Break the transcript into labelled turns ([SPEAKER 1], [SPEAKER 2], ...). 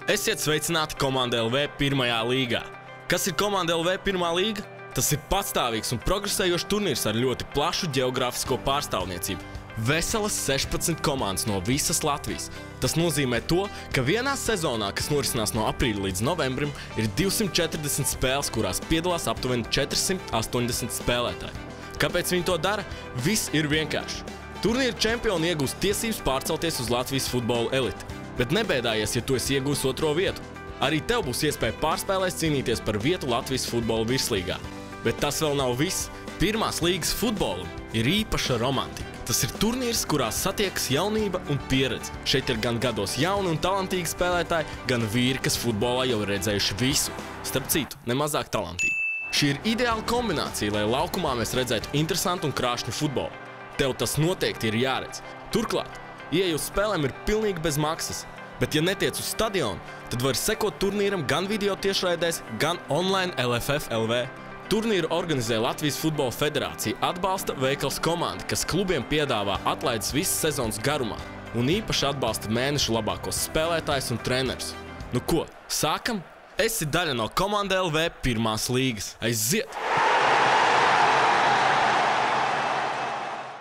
[SPEAKER 1] Esiet sveicināti Komanda LV pirmajā līgā. Kas ir Komanda LV pirmā līga? Tas ir patstāvīgs un progresējošs turnīrs ar ļoti plašu ģeogrāfisko pārstāvniecību. Veselas 16 komandas no visas Latvijas. Tas nozīmē to, ka vienā sezonā, kas norisinās no aprīļa līdz novembrim, ir 240 spēles, kurās piedalās aptuveni 480 spēlētāji. Kāpēc viņi to dara? Viss ir vienkārši. Turnīra čempioni iegūst tiesības pārcelties uz Latvijas futbola eliti. Bet nebēdājies, ja tu esi iegūs otro vietu. Arī tev būs iespēja pārspēlēs cīnīties par vietu Latvijas futbola virslīgā. Bet tas vēl nav viss. Pirmās līgas futbolam ir īpaša romantika. Tas ir turnīrs, kurā satiekas jaunība un pieredze. Šeit ir gan gados jauni un talantīgi spēlētāji, gan vīri, kas futbolā jau ir redzējuši visu. Starp citu, nemazāk talantīgi. Šī ir ideāla kombinācija, lai laukumā mēs redzētu interesantu un krāšņu futbolu. Tev tas noteikti ir jāredz. Turklāt, ieeja uz spēlēm ir pilnīgi bez maksas, bet ja netiec uz stadionu, tad var sekot turnīram gan video tiešraidēs, gan online LFF LV. Turnīru organizē Latvijas Futbola Federācija, atbalsta veikals komanda, kas klubiem piedāvā atlaides visas sezonas garumā un īpaši atbalsta mēnešu labākos spēlētājus un trenerus. Nu ko, sākam? Esi daļa no Komanda LV pirmās līgas. Aiziet!